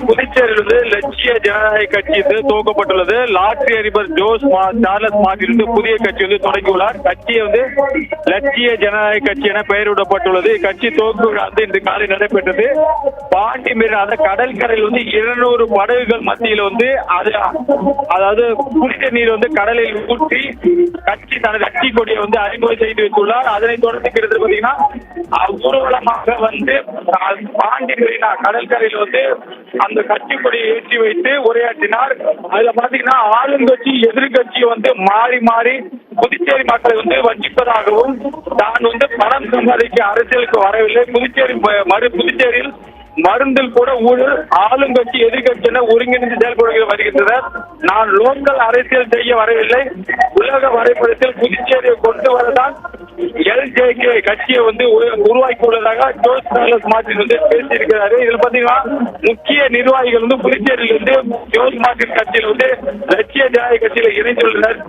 புதுச்சேரியில் வந்து லட்சிய ஜனநாயக கட்சி துவக்கப்பட்டுள்ளது. லாட்டரி அதிபர் சார்லஸ் மார்டின் புதிய கட்சி வந்து தொடங்கியுள்ளார். கட்சியை வந்து லட்சிய ஜனநாயக கட்சி என பெயரிடப்பட்டுள்ளது. கட்சி துவக்க விழா வந்து இன்று காலை நடைபெற்றது. பாண்டி மீறாத கடற்கரையில் வந்து 200 படகுகள் மத்தியில் வந்து அதாவது குடித்த நீர் வந்து கடலில் ஊற்றி கட்சி தனது கட்சி கொடியை வந்து அறிமுகம் செய்து வைத்துள்ளார். அதனைத் தொடர்ந்து கிட்டத்தட்ட பாத்தீங்கன்னா ஊர்வலமாக வந்து பாண்டி மெரினா கடற்கரையில் வந்து அந்த கட்சி கொடியை ஏற்றி வைத்து உரையாற்றினார். அதுல பாத்தீங்கன்னா ஆளுங்கட்சி எதிர்கட்சி வந்து மாறி மாறி புதுச்சேரி மக்களை வந்து வஞ்சிப்பதாகவும் தான் வந்து பணம் சம்பாதிக்க அரசியலுக்கு வரவில்லை, புதுச்சேரியில் மருந்தில் கூட ஊழல், ஆளுங்கட்சி எதிர்கட்சி என ஒருங்கிணைந்து செயல்பட்டு வருகின்றனர். நான் லோக்கல் அரசியல் செய்ய வரவில்லை, உலக வரைபடத்தில் புதுச்சேரியை கொண்டு வரதான் LJK கட்சியை வந்து உருவாக்கி உள்ளதாக சார்லஸ் மார்டின் வந்து பேசியிருக்கிறாரு. இதுல பாத்தீங்கன்னா முக்கிய நிர்வாகிகள் வந்து புதுச்சேரியில் இருந்து மார்டின் கட்சியில் வந்து லட்சிய ஜனநாயக கட்சியில இணைந்துள்ளனர்.